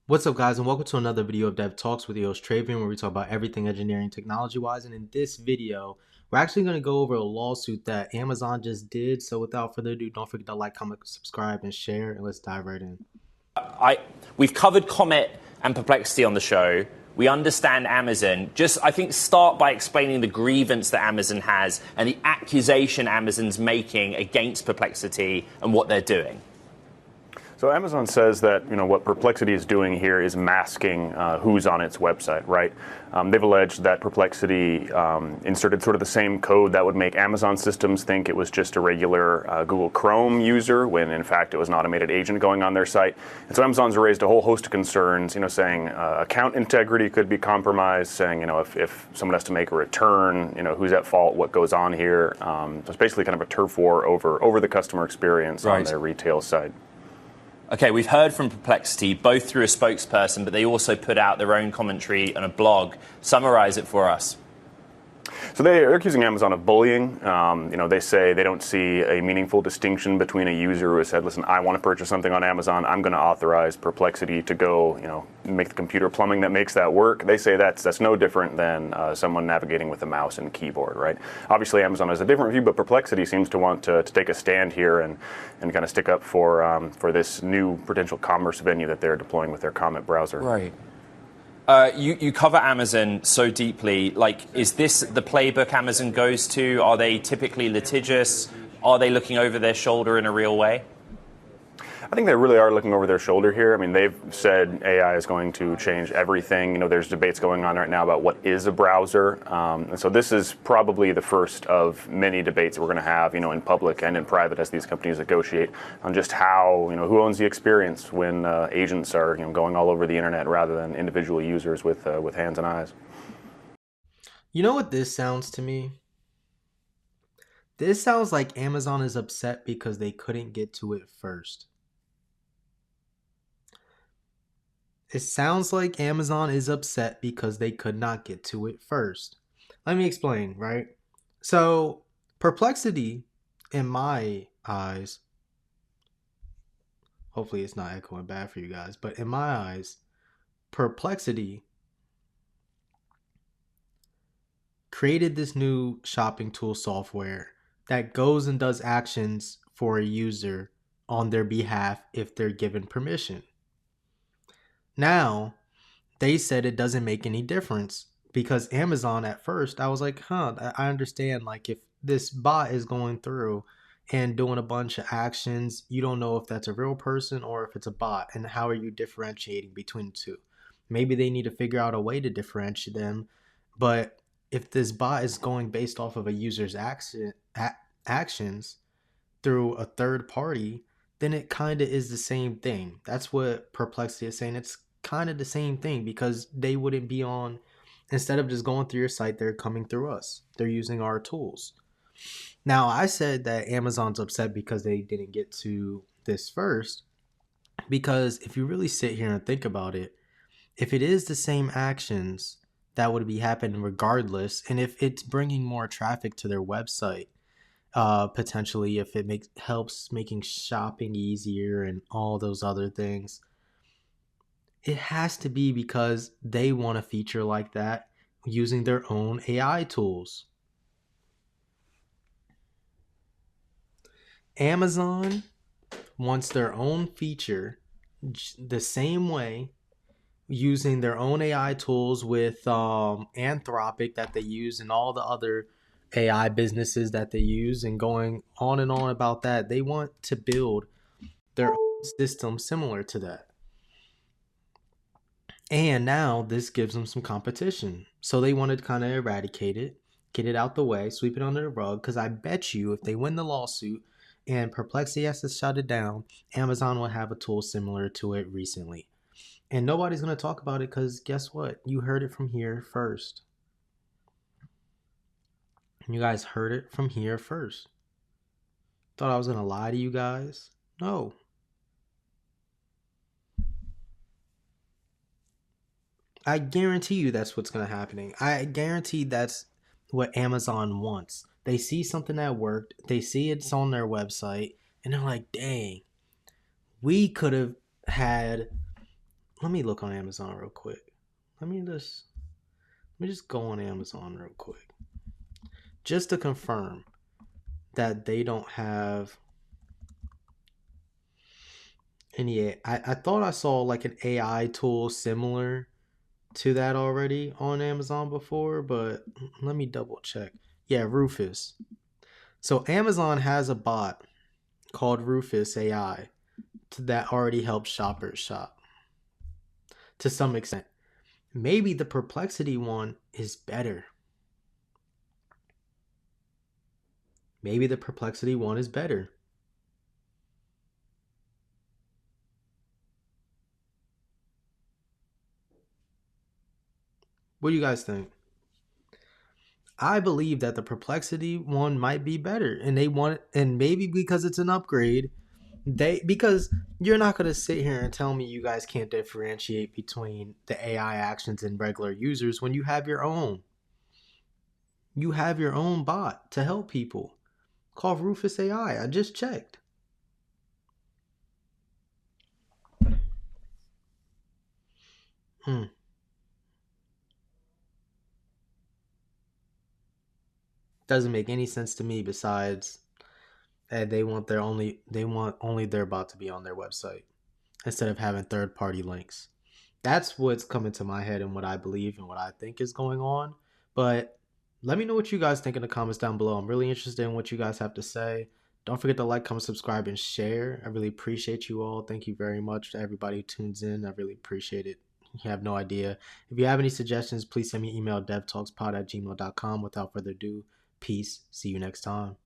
What's up, guys, and welcome to another video of DevTalks with your host Travian, where we talk about everything engineering technology-wise. And in this video, we're actually going to go over a lawsuit that Amazon just did. So without further ado, don't forget to like, comment, subscribe, and share, and let's dive right in. We've covered Comet and Perplexity on the show. We understand Amazon. Just, I think, start by explaining the grievance that Amazon has and the accusation Amazon's making against Perplexity and what they're doing. So Amazon says that what Perplexity is doing here is masking who's on its website, right? They've alleged that Perplexity inserted sort of the same code that would make Amazon systems think it was just a regular Google Chrome user, when in fact it was an automated agent going on their site. And so Amazon's raised a whole host of concerns, saying account integrity could be compromised, saying if someone has to make a return, who's at fault, what goes on here. So it's basically kind of a turf war over the customer experience on their retail site. Okay, we've heard from Perplexity, both through a spokesperson, but they also put out their own commentary on a blog. Summarize it for us. So they're accusing Amazon of bullying. They say they don't see a meaningful distinction between a user who has said, listen, I want to purchase something on Amazon. I'm going to authorize Perplexity to go, make the computer plumbing that makes that work. They say that's no different than someone navigating with a mouse and keyboard, right? Obviously, Amazon has a different view, but Perplexity seems to want to take a stand here and kind of stick up for this new potential commerce venue that they're deploying with their Comet browser. Right. You cover Amazon so deeply. Is this the playbook Amazon goes to? Are they typically litigious? Are they looking over their shoulder in a real way? I think they really are looking over their shoulder here. I mean, they've said AI is going to change everything. There's debates going on right now about what is a browser. And so this is probably the first of many debates that we're going to have, in public and in private as these companies negotiate on just how, who owns the experience when agents are, going all over the internet rather than individual users with hands and eyes. You know what this sounds to me? This sounds like Amazon is upset because they couldn't get to it first. It sounds like Amazon is upset because they could not get to it first. Let me explain, right? So, Perplexity, in my eyes, hopefully it's not echoing bad for you guys, but in my eyes, Perplexity created this new shopping tool software that goes and does actions for a user on their behalf if they're given permission. Now, they said it doesn't make any difference because Amazon at first, I was like, I understand. Like if this bot is going through and doing a bunch of actions, you don't know if that's a real person or if it's a bot. And how are you differentiating between the two? Maybe they need to figure out a way to differentiate them. But if this bot is going based off of a user's actions through a third party, then it kind of is the same thing. That's what Perplexity is saying. It's kind of the same thing because they wouldn't be on, instead of just going through your site, they're coming through us. They're using our tools. Now, I said that Amazon's upset because they didn't get to this first, because if you really sit here and think about it, if it is the same actions, that would be happening regardless. And if it's bringing more traffic to their website, potentially if it helps making shopping easier and all those other things, it has to be because they want a feature like that using their own AI tools. Amazon wants their own feature the same way, using their own AI tools with Anthropic that they use and all the other AI businesses that they use, and going on and on about that. They want to build their own system similar to that. And now this gives them some competition. So they wanted to kind of eradicate it, get it out the way, sweep it under the rug, because I bet you if they win the lawsuit and Perplexity has to shut it down, Amazon will have a tool similar to it recently. And nobody's going to talk about it because guess what? You heard it from here first. You guys heard it from here first. Thought I was going to lie to you guys? No. I guarantee you that's what's going to happen. I guarantee that's what Amazon wants. They see something that worked. They see it's on their website. And they're like, dang, we could have had let me look on Amazon real quick. Let me just go on Amazon real quick. Just to confirm that they don't have any. I thought I saw like an AI tool similar to that already on Amazon before, but let me double check. Yeah, Rufus. So Amazon has a bot called Rufus AI that already helps shoppers shop to some extent. Maybe the Perplexity one is better. Maybe the Perplexity one is better. What do you guys think? I believe that the Perplexity one might be better, and they want, and maybe because it's an upgrade, because you're not gonna sit here and tell me you guys can't differentiate between the AI actions and regular users when you have your own. You have your own bot to help people called Rufus AI. I just checked. Hmm. Doesn't make any sense to me besides that they want only their bot to be on their website instead of having third party links. That's what's coming to my head and what I believe and what I think is going on. But let me know what you guys think in the comments down below. I'm really interested in what you guys have to say. Don't forget to like, comment, subscribe, and share. I really appreciate you all. Thank you very much to everybody who tunes in. I really appreciate it. You have no idea. If you have any suggestions, please send me an email, devtalkspod@gmail.com. Without further ado, peace. See you next time.